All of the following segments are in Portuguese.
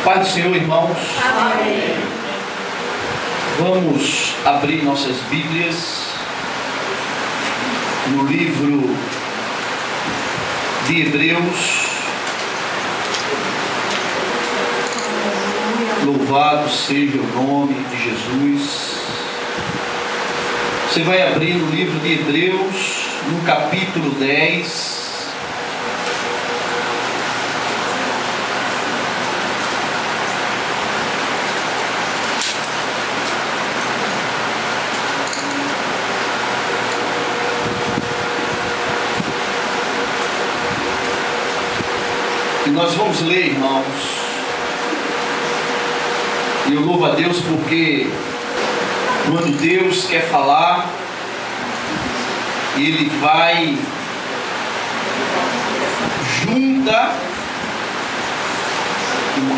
Pai do Senhor, irmãos. Amém. Vamos abrir nossas Bíblias no livro de Hebreus. Louvado seja o nome de Jesus. Você vai abrir no livro de Hebreus, no capítulo 10. E nós vamos ler, irmãos. E eu louvo a Deus porque quando Deus quer falar, Ele vai junta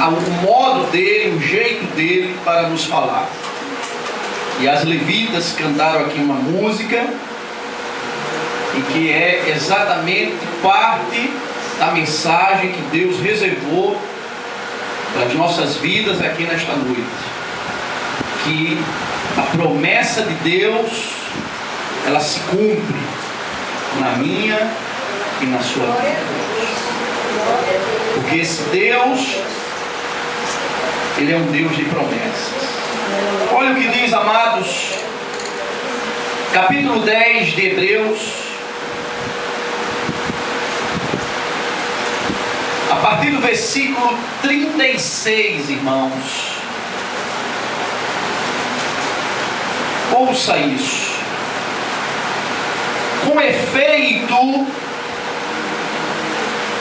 o modo dele, o jeito dele para nos falar. E as levitas cantaram aqui uma música e que é exatamente parte da mensagem que Deus reservou para as nossas vidas aqui nesta noite. Que a promessa de Deus, ela se cumpre na minha e na sua vida. Porque esse Deus, Ele é um Deus de promessas. Olha o que diz, amados, capítulo 10 de Hebreus, a partir do versículo 36, irmãos. Ouça isso. Com efeito,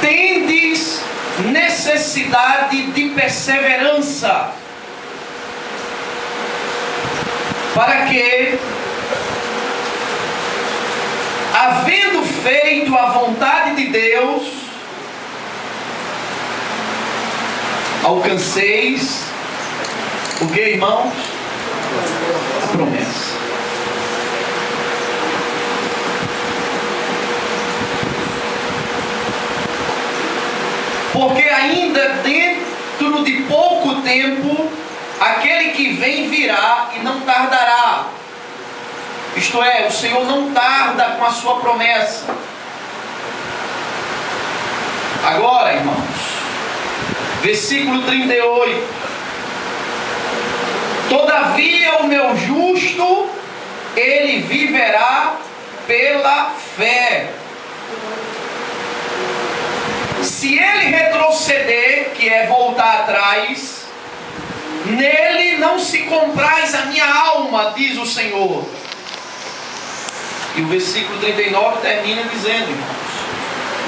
tendes necessidade de perseverança, para que, havendo feito a vontade de Deus, alcanceis o que, irmãos? A promessa. Porque ainda dentro de pouco tempo, aquele que vem virá e não tardará. Isto é, o Senhor não tarda com a sua promessa. Agora, irmãos, versículo 38. Todavia o meu justo, ele viverá pela fé. Se ele retroceder, que é voltar atrás, nele não se compraz a minha alma, diz o Senhor. E o versículo 39 termina dizendo, irmãos: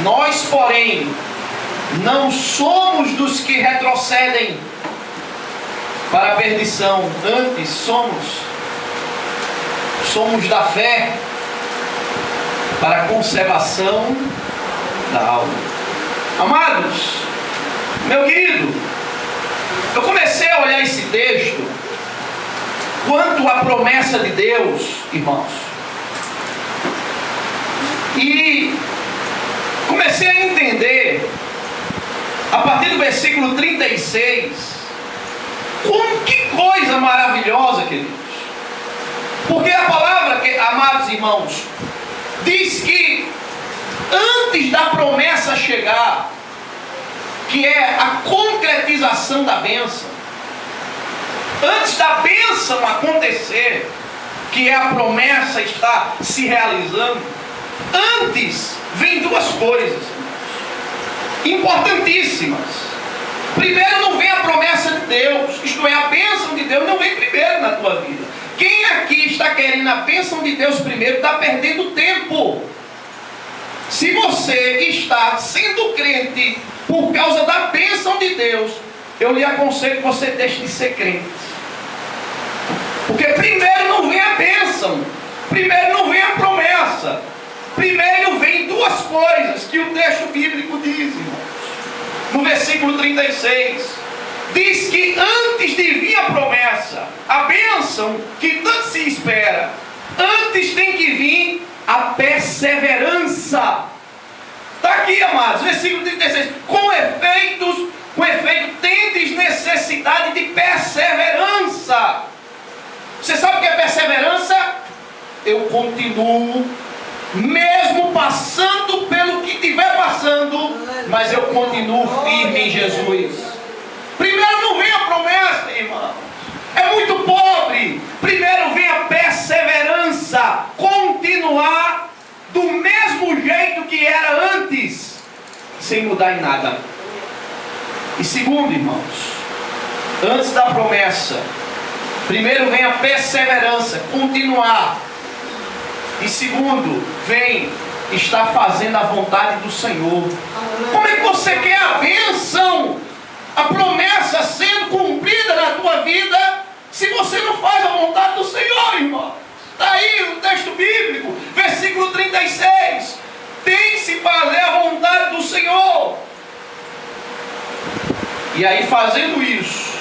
nós, porém, não somos dos que retrocedem para a perdição, antes somos da fé para a conservação da alma. Amados, meu querido, eu comecei a olhar esse texto quanto à promessa de Deus, irmãos, e comecei a entender a partir do versículo 36, que coisa maravilhosa, queridos. Porque a palavra, amados irmãos, diz que antes da promessa chegar, que é a concretização da bênção, antes da bênção acontecer, que é a promessa estar se realizando, antes vem duas coisas importantíssimas. Primeiro, não vem a promessa de Deus, isto é, a bênção de Deus não vem primeiro na tua vida. Quem aqui está querendo a bênção de Deus primeiro, está perdendo tempo. Se você está sendo crente por causa da bênção de Deus, eu lhe aconselho que você deixe de ser crente. Porque primeiro não vem a bênção, primeiro não vem a promessa, primeiro vem duas coisas que o texto bíblico diz, irmãos. No versículo 36, diz que antes de vir a promessa, a bênção que tanto se espera, antes tem que vir a perseverança. Está aqui, amados, versículo 36. Com efeito tendes necessidade continuo, mesmo passando pelo que estiver passando, mas eu continuo firme em Jesus. Primeiro não vem a promessa, irmão, é muito pobre. Primeiro vem a perseverança, continuar do mesmo jeito que era antes, sem mudar em nada. E segundo, irmãos, antes da promessa, primeiro vem a perseverança, continuar. E segundo, vem estar fazendo a vontade do Senhor. Como é que você quer a bênção, a promessa sendo cumprida na tua vida, se você não faz a vontade do Senhor, irmão? Está aí o texto bíblico, versículo 36. Tem que se fazer a vontade do Senhor. E aí, fazendo isso,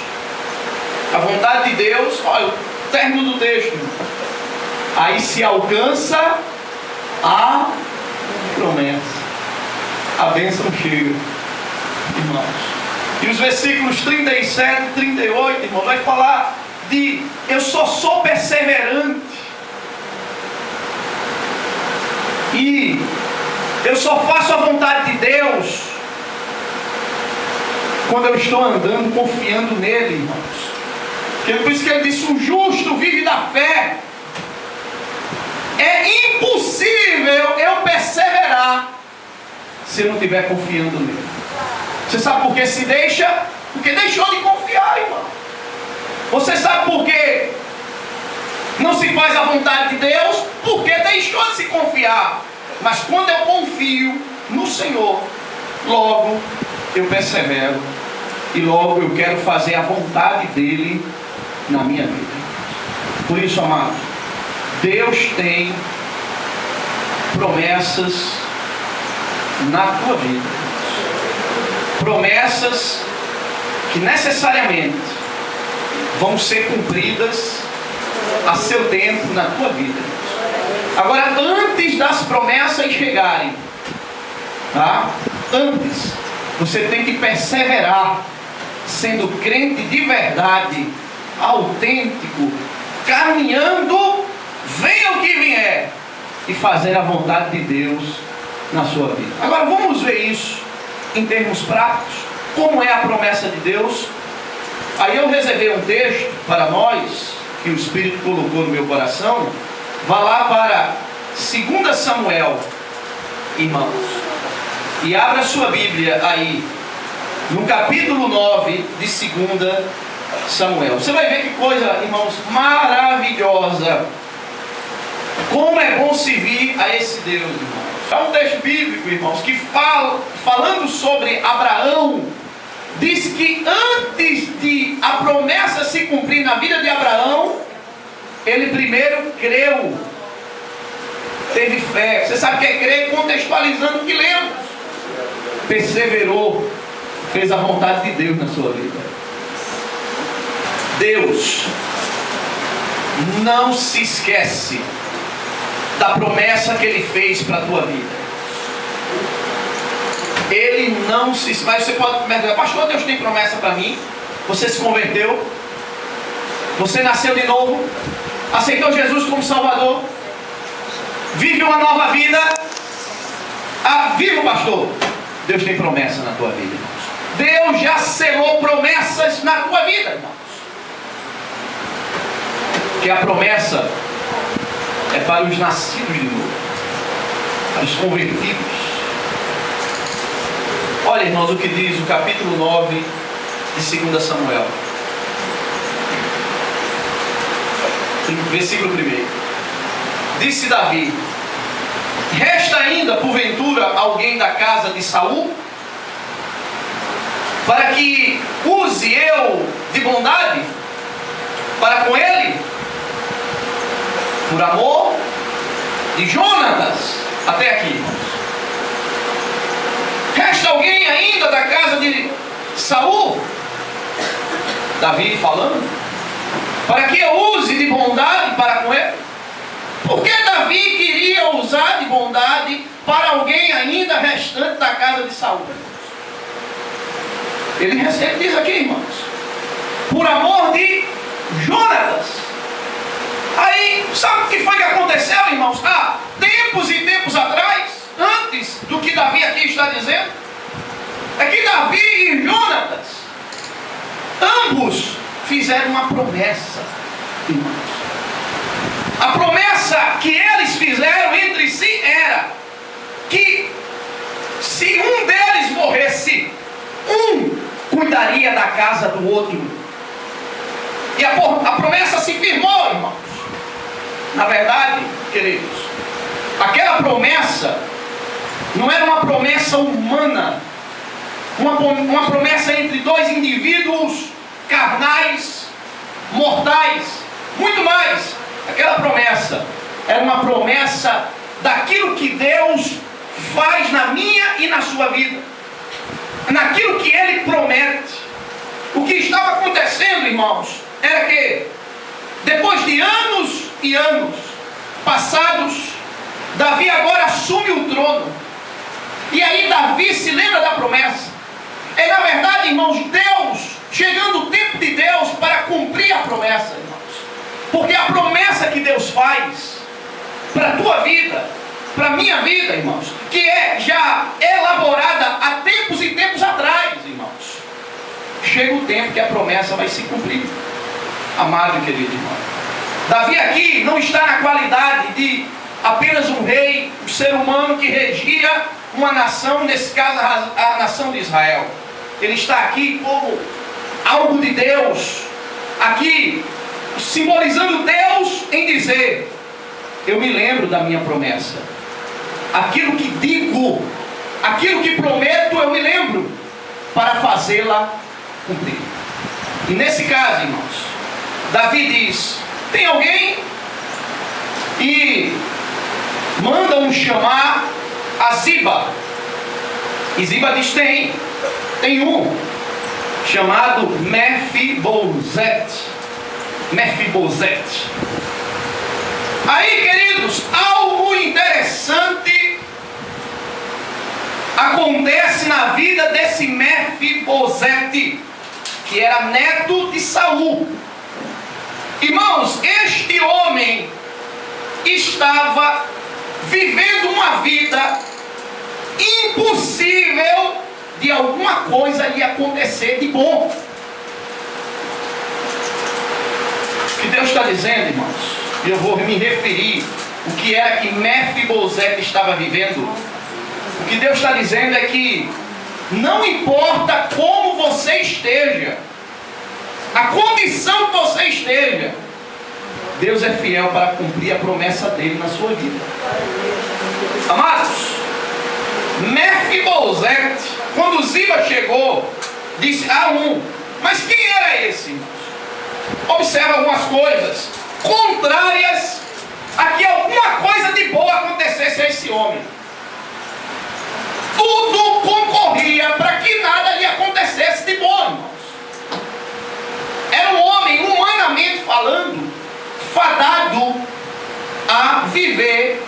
a vontade de Deus, olha o término do texto, aí se alcança a promessa. A bênção chega, irmãos. E os versículos 37 e 38, irmão, vai falar de eu só sou perseverante, e eu só faço a vontade de Deus quando eu estou andando, confiando nele, irmãos. Por isso que ele disse: o justo vive da fé. É impossível eu perseverar se eu não estiver confiando nele. Você sabe por que se deixa? Porque deixou de confiar, irmão. Você sabe por que não se faz a vontade de Deus? Porque deixou de se confiar. Mas quando eu confio no Senhor, logo eu persevero, e logo eu quero fazer a vontade dele na minha vida. Por isso, amado, Deus tem promessas na tua vida, promessas que necessariamente vão ser cumpridas a seu tempo na tua vida. Agora, antes das promessas chegarem, tá? Antes, você tem que perseverar, sendo crente de verdade, autêntico, caminhando, venha o que vier, e fazer a vontade de Deus na sua vida. Agora vamos ver isso em termos práticos, como é a promessa de Deus. Aí eu reservei um texto para nós, que o Espírito colocou no meu coração. Vá lá para 2 Samuel, irmãos, e abra sua Bíblia aí, no capítulo 9 de 2 Samuel. Você vai ver que coisa, irmãos, maravilhosa. Como é bom servir a esse Deus, irmãos. É um texto bíblico, irmãos, que falando sobre Abraão, diz que antes de a promessa se cumprir na vida de Abraão, ele primeiro creu, teve fé. Você sabe o que é crer? Contextualizando o que lemos. Perseverou, fez a vontade de Deus na sua vida. Deus não se esquece da promessa que Ele fez para a tua vida. Ele não se... Mas você pode perguntar: pastor, Deus tem promessa para mim? Você se converteu? Você nasceu de novo? Aceitou Jesus como Salvador? Vive uma nova vida? Viva, pastor! Deus tem promessa na tua vida, irmãos. Deus já selou promessas na tua vida, irmãos. Que a promessa é para os nascidos de novo, para os convertidos. Olha, irmãos, o que diz o capítulo 9 de 2 Samuel, versículo 1. Disse Davi: resta ainda porventura alguém da casa de Saul, para que use eu de bondade para com ele, por amor de Jonatas? Até aqui, irmãos. Resta alguém ainda da casa de Saul? Davi falando, para que eu use de bondade para com ele? Por que Davi queria usar de bondade para alguém ainda restante da casa de Saul? Ele diz aqui, irmãos, por amor de Jonatas. Aí, sabe o que foi que aconteceu, irmão? Davi aqui está dizendo? É que Davi e Jonatas, ambos fizeram uma promessa, irmãos. A promessa que eles fizeram entre si era que se um deles morresse, um cuidaria da casa do outro. E a promessa se firmou, irmãos. Na verdade, queridos, aquela promessa não era uma promessa humana, uma promessa entre dois indivíduos carnais, mortais, muito mais. Aquela promessa era uma promessa daquilo que Deus faz na minha e na sua vida, naquilo que Ele promete. O que estava acontecendo, irmãos, era que depois de anos e anos passados, Davi agora assume o trono. E aí Davi se lembra da promessa. É na verdade, irmãos, Deus, chegando o tempo de Deus para cumprir a promessa, irmãos. Porque a promessa que Deus faz para a tua vida, para a minha vida, irmãos, que é já elaborada há tempos e tempos atrás, irmãos, chega o tempo que a promessa vai se cumprir. Amado e querido irmão, Davi aqui não está na qualidade de apenas um rei, um ser humano que regia uma nação, nesse caso a nação de Israel. Ele está aqui como algo de Deus, aqui simbolizando Deus em dizer: eu me lembro da minha promessa, aquilo que digo, aquilo que prometo, eu me lembro para fazê-la cumprir. E nesse caso, irmãos, Davi diz: tem alguém? E manda-um chamar a Ziba. E Ziba diz: tem um chamado Mefibosete. Aí, queridos, algo interessante acontece na vida desse Mefibosete, que era neto de Saul. Irmãos, este homem estava vivendo uma vida impossível de alguma coisa lhe acontecer de bom. O que Deus está dizendo, irmãos, e eu vou me referir o que era que Mefibosete estava vivendo. O que Deus está dizendo é que não importa como você esteja, a condição que você esteja, Deus é fiel para cumprir a promessa dele na sua vida. Amados, Mefibosete, quando Ziba chegou, disse: mas quem era esse, irmãos? Observa algumas coisas contrárias a que alguma coisa de boa acontecesse a esse homem. Tudo concorria para que nada lhe acontecesse de bom, irmãos. Era um homem, humanamente falando, fadado a viver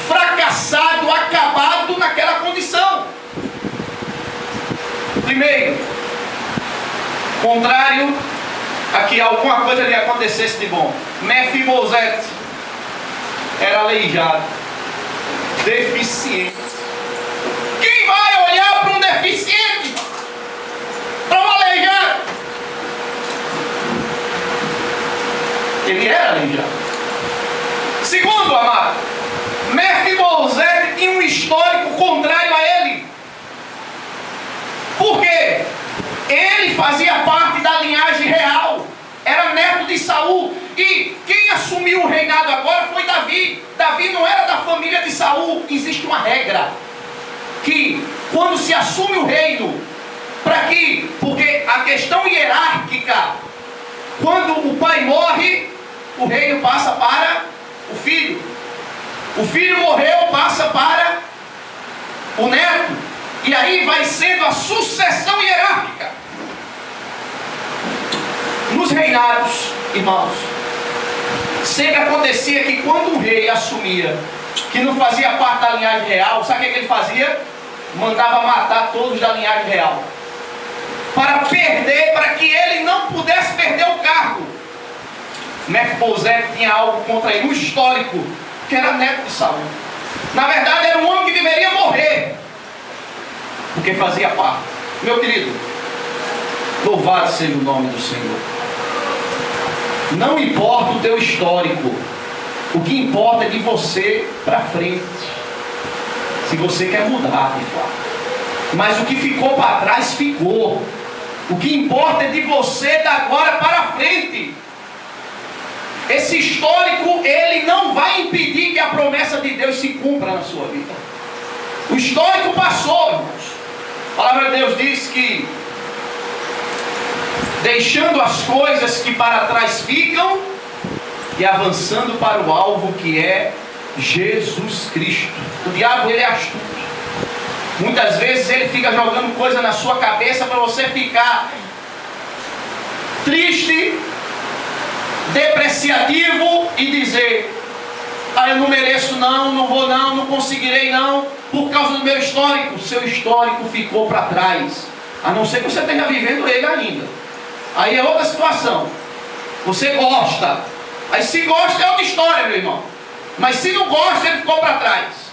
fracassado, acabado naquela condição. Primeiro, contrário a que alguma coisa lhe acontecesse de bom, Mefibosete era aleijado, deficiente. Quem vai olhar para um deficiente, para um aleijado? Ele era aleijado. Segundo, amado, Mefibosete tinha um histórico contrário a ele. Por quê? Ele fazia parte da linhagem real, era neto de Saul. E quem assumiu o reinado agora foi Davi. Davi não era da família de Saul. Existe uma regra que quando se assume o reino, porque a questão hierárquica, quando o pai morre, o reino passa para o filho. O filho morreu, passa para o neto. E aí vai sendo a sucessão hierárquica. Nos reinados, irmãos, sempre acontecia que quando um rei assumia, que não fazia parte da linhagem real, sabe o que ele fazia? Mandava matar todos da linhagem real, para que ele não pudesse perder o cargo. Mefibosete tinha algo contra ele, um histórico, que era neto de Saul. Na verdade era um homem que deveria morrer, porque fazia parte. Meu querido, louvado seja o nome do Senhor. Não importa o teu histórico, o que importa é de você para frente. Se você quer mudar de fato. Mas o que ficou para trás, ficou. O que importa é de você da agora para frente. Esse histórico, ele não vai impedir que a promessa de Deus se cumpra na sua vida. O histórico passou, irmãos. A palavra de Deus diz que deixando as coisas que para trás ficam e avançando para o alvo que é Jesus Cristo. O diabo, ele é astuto. Muitas vezes ele fica jogando coisa na sua cabeça para você ficar triste, depreciativo e dizer: eu não mereço não, não vou não, não conseguirei não, por causa do meu histórico. O seu histórico ficou para trás, a não ser que você esteja vivendo ele ainda. Aí é outra situação. Você gosta, aí se gosta é outra história, meu irmão. Mas se não gosta, ele ficou para trás.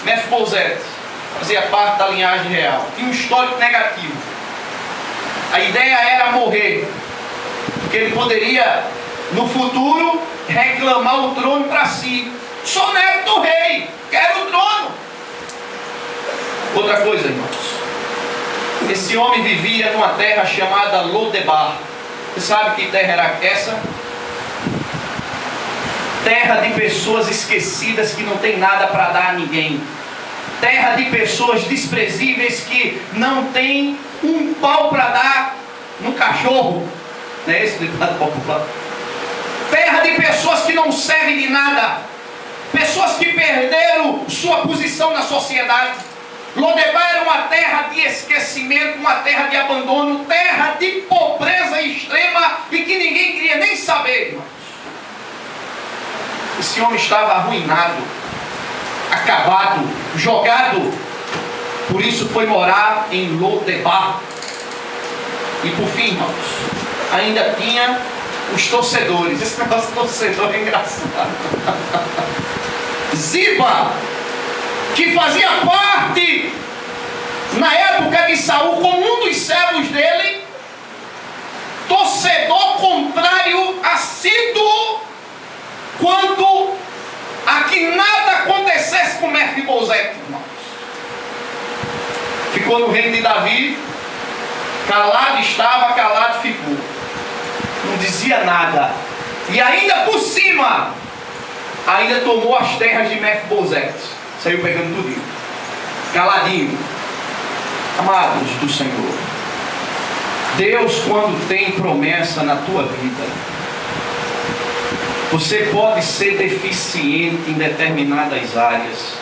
Mefibosete fazia parte da linhagem real, tinha um histórico negativo. A ideia era morrer, porque ele poderia no futuro reclamar o trono para si. Sou neto do rei, quero o trono. Outra coisa, irmãos, esse homem vivia numa terra chamada Lodebar. Você sabe que terra era essa? Terra de pessoas esquecidas que não tem nada para dar a ninguém. Terra de pessoas desprezíveis que não tem um pau para dar no cachorro. Não é esse ditado popular? Terra de pessoas que não servem de nada. Pessoas que perderam sua posição na sociedade. Lodebar era uma terra de esquecimento, uma terra de abandono, terra de pobreza extrema e que ninguém queria nem saber, irmãos. Esse homem estava arruinado, acabado, jogado. Por isso foi morar em Lodebar. E por fim, irmãos, ainda tinha os torcedores. Esse negócio de torcedor é engraçado. Ziba, que fazia parte na época de Saul como um dos servos dele, torcedor contrário assíduo quanto a que nada acontecesse com Mefibosete, irmãos. Ficou no reino de Davi, calado estava, calado ficou, não dizia nada, e ainda por cima ainda tomou as terras de Mefibosete, saiu pegando tudo, caladinho. Amados do Senhor, Deus, quando tem promessa na tua vida, você pode ser deficiente em determinadas áreas,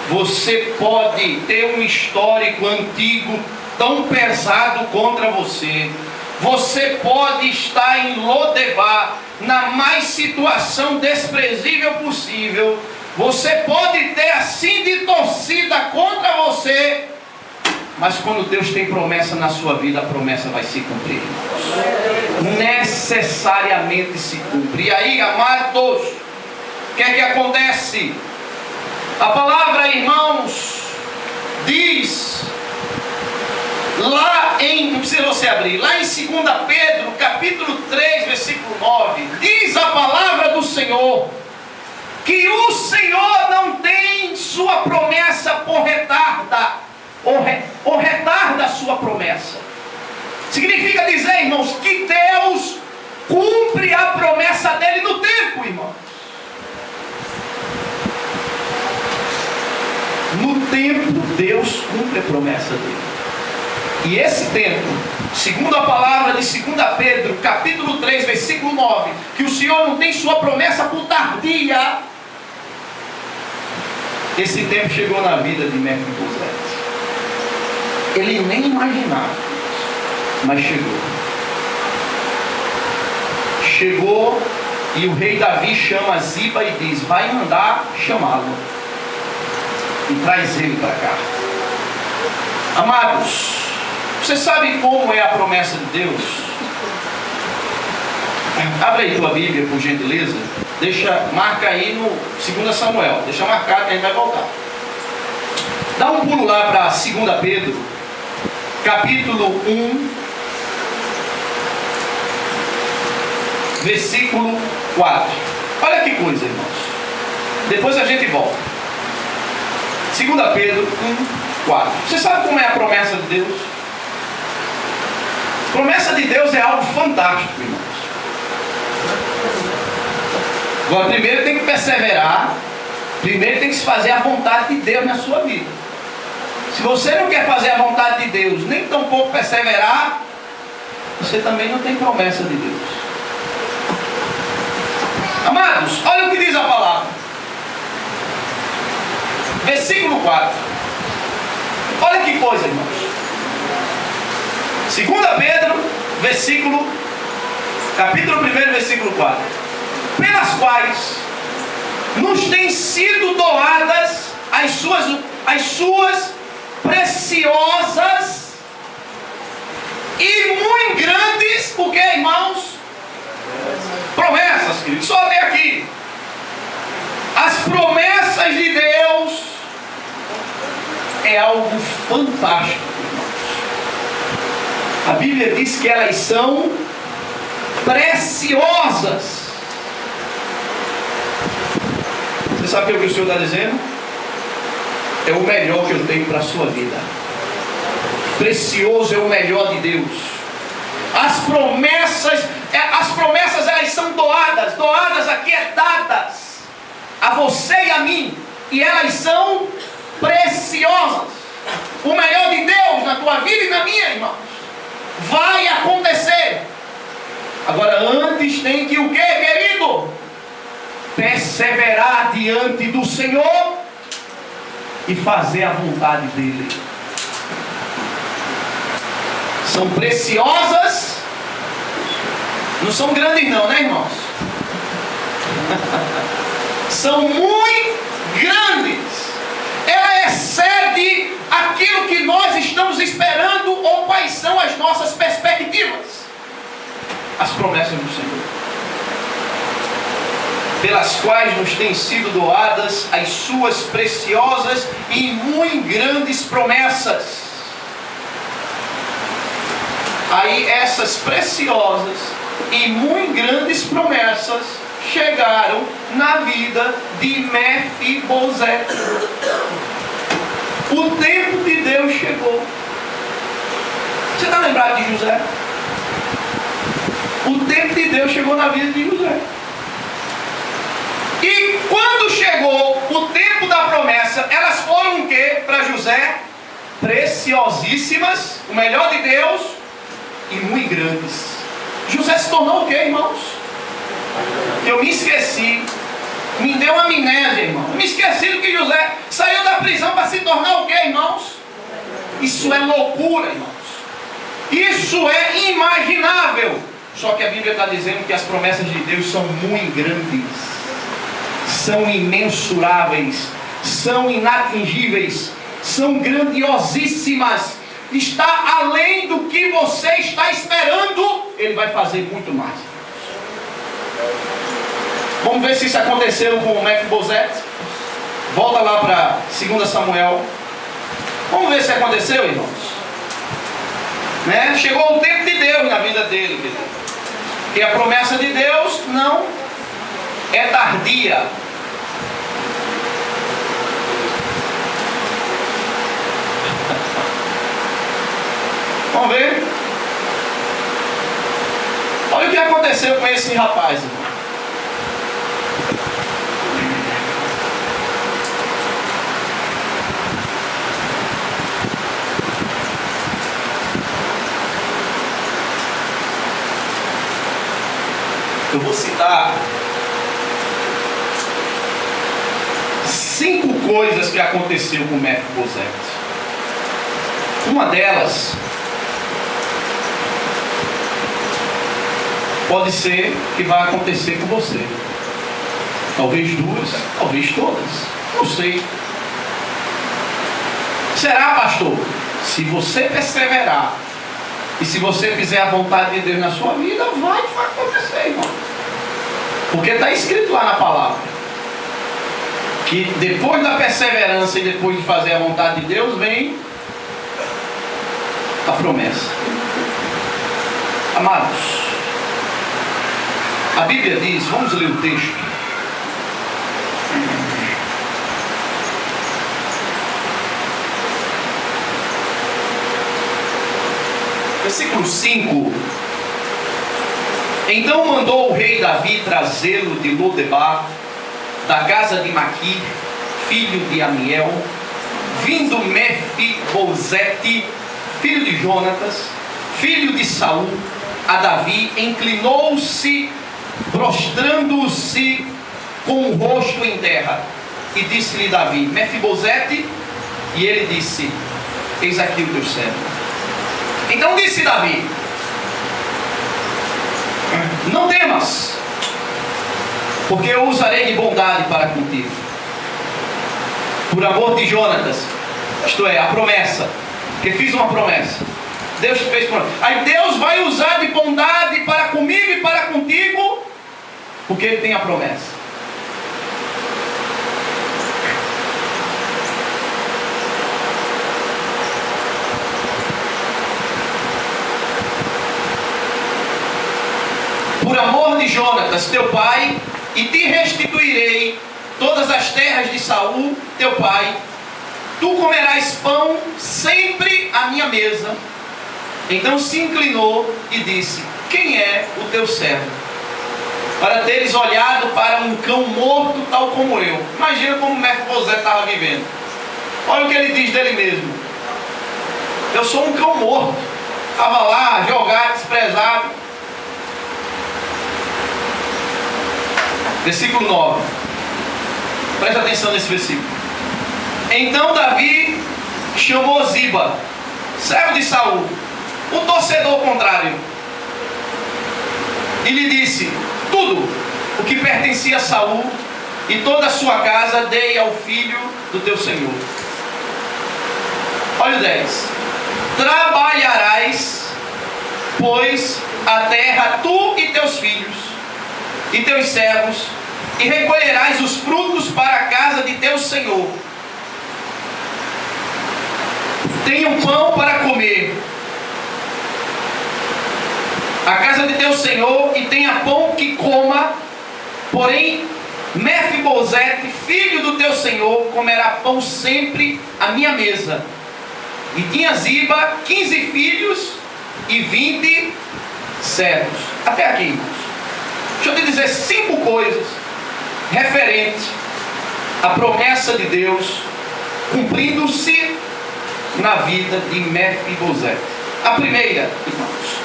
você pode ter um histórico antigo tão pesado contra você, você pode estar em Lodebar, na mais situação desprezível possível, você pode ter assim de torcida contra você, mas quando Deus tem promessa na sua vida, a promessa vai se cumprir, necessariamente se cumpre. E aí, amados, o que é que acontece? A palavra, irmãos, diz lá em, não precisa você abrir, lá em 2 Pedro, capítulo 3, versículo 9, diz a palavra do Senhor, que o Senhor não tem sua promessa por retarda, ou retarda a sua promessa. Significa dizer, irmãos, que Deus cumpre a promessa dele no tempo, irmãos. No tempo, Deus cumpre a promessa dele. E esse tempo, segundo a palavra de 2 Pedro, capítulo 3, versículo 9, que o Senhor não tem sua promessa por tardia, esse tempo chegou na vida de Mefibosete. Ele nem imaginava, mas chegou. Chegou e o rei Davi chama Ziba e diz: vai mandar chamá-lo e traz ele para cá. Amados, você sabe como é a promessa de Deus? Abre aí tua Bíblia, por gentileza. Marca aí no 2 Samuel. Deixa marcado que a gente vai voltar. Dá um pulo lá para 2 Pedro, capítulo 1, versículo 4. Olha que coisa, irmãos. Depois a gente volta. 2 Pedro 1, 4. Você sabe como é a promessa de Deus? A promessa de Deus é algo fantástico, irmãos. Agora, primeiro tem que perseverar. Primeiro tem que se fazer a vontade de Deus na sua vida. Se você não quer fazer a vontade de Deus, nem tampouco perseverar, você também não tem promessa de Deus. Amados, olha o que diz a palavra. Versículo 4. Olha que coisa, irmãos. 2 Pedro, capítulo 1, versículo 4. Pelas quais nos têm sido doadas as suas preciosas e muito grandes, o que, irmãos? Promessas, queridos. Só ler aqui. As promessas de Deus é algo fantástico, irmãos. A Bíblia diz que elas são preciosas. Você sabe o que o Senhor está dizendo? É o melhor que eu tenho para a sua vida. Precioso é o melhor de Deus. As promessas elas são doadas. Doadas aqui é dadas a você e a mim. E elas são preciosas. O melhor de Deus na tua vida e na minha, irmãos, vai acontecer. Agora, antes tem que o que, querido? Perseverar diante do Senhor e fazer a vontade dEle. São preciosas. Não são grandes não, né, irmãos? São muito grandes. Ela excede aquilo que nós estamos esperando ou quais são as nossas perspectivas. As promessas do Senhor, pelas quais nos têm sido doadas as suas preciosas e muito grandes promessas. Aí essas preciosas e muito grandes promessas chegaram na vida de Mefibosete. O tempo de Deus chegou. Você está lembrado de José? O tempo de Deus chegou na vida de José. E quando chegou o tempo da promessa, elas foram o que para José? Preciosíssimas, o melhor de Deus, e muito grandes. José se tornou o que, irmãos? Eu me esqueci. Me deu uma amnésia, irmão. Me esqueci do que José saiu da prisão para se tornar o que, irmãos? Isso é loucura, irmãos. Isso é inimaginável. Só que a Bíblia está dizendo que as promessas de Deus são muito grandes, são imensuráveis, são inatingíveis, são grandiosíssimas. Está além do que você está esperando. Ele vai fazer muito mais. Vamos ver se isso aconteceu com o Mefibosete. Volta lá para 2 Samuel. Vamos ver se aconteceu, irmãos. Né? Chegou o tempo de Deus na vida dele, querido. E a promessa de Deus não é tardia. Vamos ver? Olha o que aconteceu com esse rapaz, irmão. Eu vou citar 5 coisas que aconteceu com Mefibosete. Uma delas pode ser que vai acontecer com você. Talvez 2, talvez todas. Não sei. Será, pastor? Se você perseverar e se você fizer a vontade de Deus na sua vida, vai acontecer, irmão. Porque está escrito lá na palavra que depois da perseverança e depois de fazer a vontade de Deus, vem a promessa. Amados, a Bíblia diz, vamos ler o texto. Versículo 5. Então mandou o rei Davi trazê-lo de Lodebar, da casa de Maquir, filho de Amiel, vindo Mefibosete, filho de Jonatas, filho de Saul, a Davi, inclinou-se, prostrando-se com o rosto em terra, e disse-lhe Davi, Mefibosete, e ele disse, eis aqui o teu servo. Então disse Davi, não temas, porque eu usarei de bondade para contigo, por amor de Jonatas, isto é, a promessa, que fiz uma promessa, Deus fez promessa, aí Deus vai usar de bondade para comigo e para contigo, porque Ele tem a promessa. Por amor de Jonatas, teu pai, e te restituirei todas as terras de Saul, teu pai. Tu comerás pão sempre à minha mesa. Então se inclinou e disse, quem é o teu servo? Para teres olhado para um cão morto tal como eu. Imagina como Mefibosete estava vivendo. Olha o que ele diz dele mesmo. Eu sou um cão morto. Estava lá, jogado, desprezado. Versículo 9. Presta atenção nesse versículo. Então Davi chamou Ziba, servo de Saul, o torcedor contrário, e lhe disse, tudo o que pertencia a Saul e toda a sua casa dei ao filho do teu senhor. Olha o 10. Trabalharás, pois, a terra, tu e teus filhos, e teus servos, e recolherás os frutos para a casa de teu senhor. Tenham pão para comer a casa de teu senhor, e tenha pão que coma, porém Mefibosete, filho do teu senhor, comerá pão sempre à minha mesa. E tinha Ziba 15 filhos e 20 servos. Até aqui, irmãos. Deixa eu te dizer 5 coisas referentes à promessa de Deus cumprindo-se na vida de Mefibosete. A primeira, irmãos,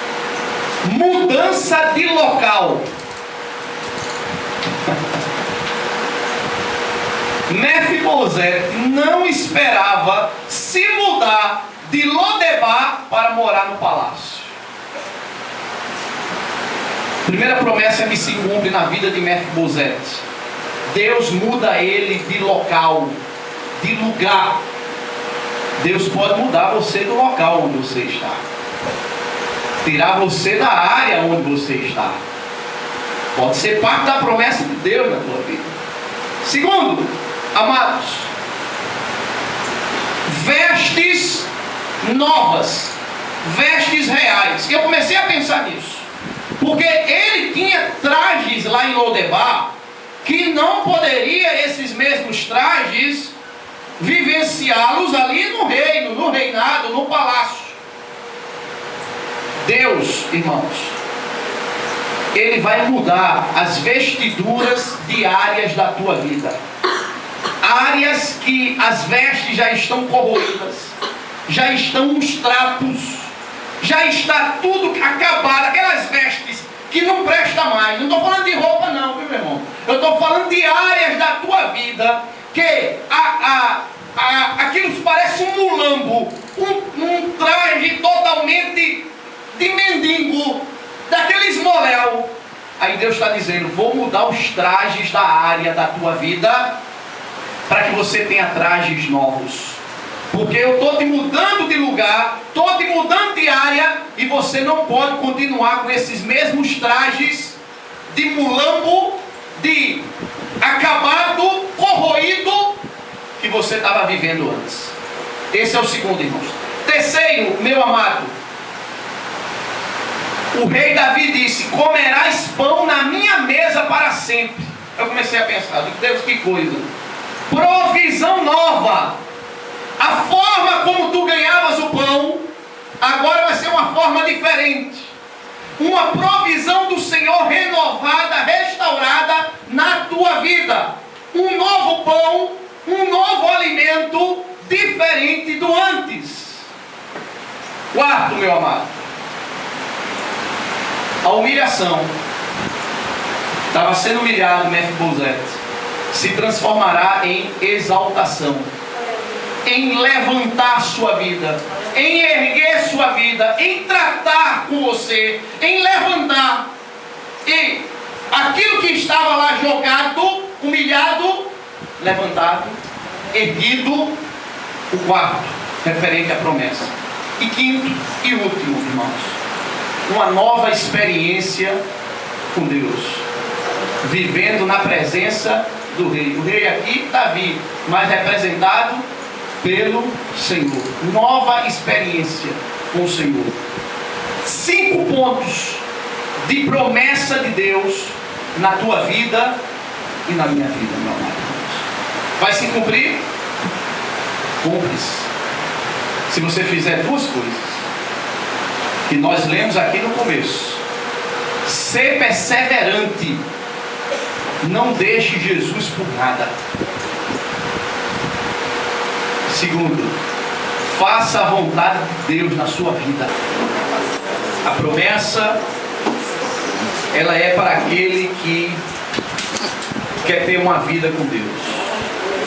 mudança de local. Mefibosete não esperava se mudar de Lodebar para morar no palácio. Primeira promessa que se cumpre na vida de Mefibosete. Deus muda ele de local, de lugar. Deus pode mudar você do local onde você está, tirar você da área onde você está. Pode ser parte da promessa de Deus na tua vida. Segundo, amados, vestes novas, vestes reais. E eu comecei a pensar nisso, porque ele tinha trajes lá em Lodebar, que não poderia esses mesmos trajes vivenciá-los ali no reino, no reinado, no palácio. Deus, irmãos, Ele vai mudar as vestiduras diárias da tua vida. Áreas que as vestes já estão corroídas, já estão os trapos, já está tudo acabado, aquelas vestes que não presta mais. Não estou falando de roupa não, meu irmão. Eu estou falando de áreas da tua vida que aquilo parece um mulambo, um traje totalmente de mendigo, daqueles moléu. Aí Deus está dizendo, vou mudar os trajes da área da tua vida, para que você tenha trajes novos. Porque eu estou te mudando de lugar, estou te mudando de área, e você não pode continuar com esses mesmos trajes de mulambo, de acabado, corroído, você estava vivendo antes. Esse é o segundo, irmãos. Terceiro, meu amado, o rei Davi disse: comerás pão na minha mesa para sempre. Eu comecei a pensar, Deus, que coisa. Provisão nova. A forma como tu ganhavas o pão, agora vai ser uma forma diferente. Uma provisão do Senhor renovada, restaurada na tua vida. Um novo pão, um novo alimento diferente do antes. Quarto, meu amado, a humilhação. Estava sendo humilhado, Mefibosete, se transformará em exaltação, em levantar sua vida, em erguer sua vida, em tratar com você, em levantar. E aquilo que estava lá jogado, humilhado, levantado, erguido. O quarto, referente à promessa. E quinto e último, irmãos, uma nova experiência com Deus, vivendo na presença do rei. O rei aqui, Davi, mas representado pelo Senhor. Nova experiência com o Senhor. 5 pontos de promessa de Deus na tua vida e na minha vida, meu amado. Vai se cumprir? Cumpre-se. Se você fizer 2 coisas que nós lemos aqui no começo: ser perseverante, não deixe Jesus por nada. Segundo, faça a vontade de Deus na sua vida. A promessa, ela é para aquele que quer ter uma vida com Deus.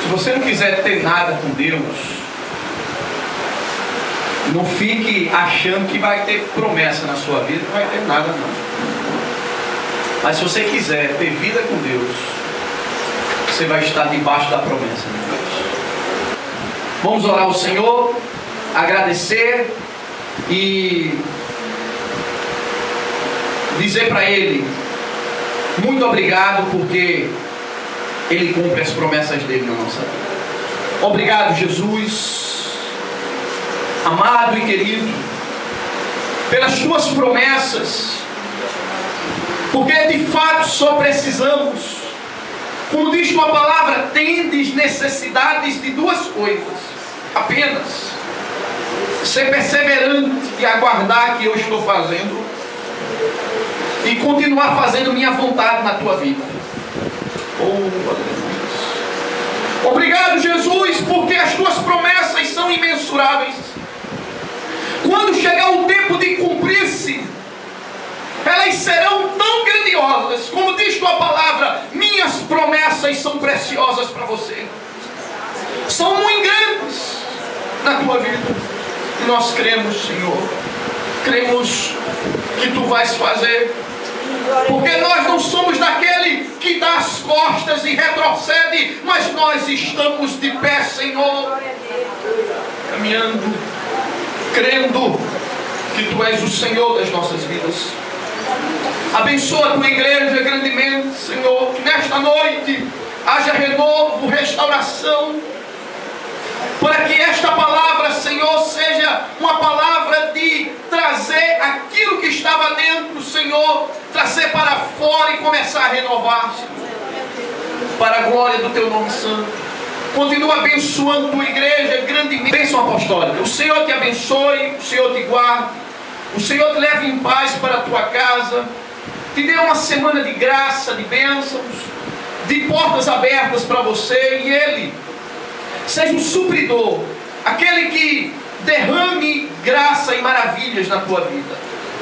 Se você não quiser ter nada com Deus, não fique achando que vai ter promessa na sua vida. Não vai ter nada, não. Mas se você quiser ter vida com Deus, você vai estar debaixo da promessa de Deus. Vamos orar ao Senhor, agradecer e dizer para Ele: muito obrigado, porque Ele cumpre as promessas dele na nossa vida. Obrigado, Jesus, amado e querido, pelas tuas promessas, porque de fato só precisamos, como diz tua palavra, tendes necessidades de 2 coisas apenas: ser perseverante e aguardar que eu estou fazendo, e continuar fazendo minha vontade na tua vida. Oh, obrigado, Jesus, porque as tuas promessas são imensuráveis. Quando chegar o tempo de cumprir-se, elas serão tão grandiosas, como diz tua palavra: minhas promessas são preciosas para você, são muito grandes na tua vida. E nós cremos, Senhor, cremos que tu vais fazer, porque nós não somos daquele que dá as costas e retrocede, mas nós estamos de pé, Senhor, caminhando, crendo que tu és o Senhor das nossas vidas. Abençoa a tua igreja grandemente, Senhor, que nesta noite haja renovo, restauração, para que esta palavra, Senhor, seja uma palavra de trazer aquilo que estava dentro, Senhor, trazer para fora e começar a renovar, Senhor, para a glória do teu nome santo. Continua abençoando tua igreja grandemente. Bênção apostólica. O Senhor te abençoe, o Senhor te guarde, o Senhor te leve em paz para a tua casa, te dê uma semana de graça, de bênçãos, de portas abertas para você, e Ele seja um supridor, aquele que derrame graça e maravilhas na tua vida.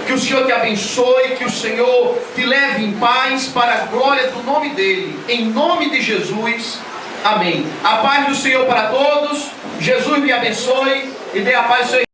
Que o Senhor te abençoe, que o Senhor te leve em paz para a glória do nome dEle, em nome de Jesus, amém. A paz do Senhor para todos. Jesus me abençoe e dê a paz do Senhor.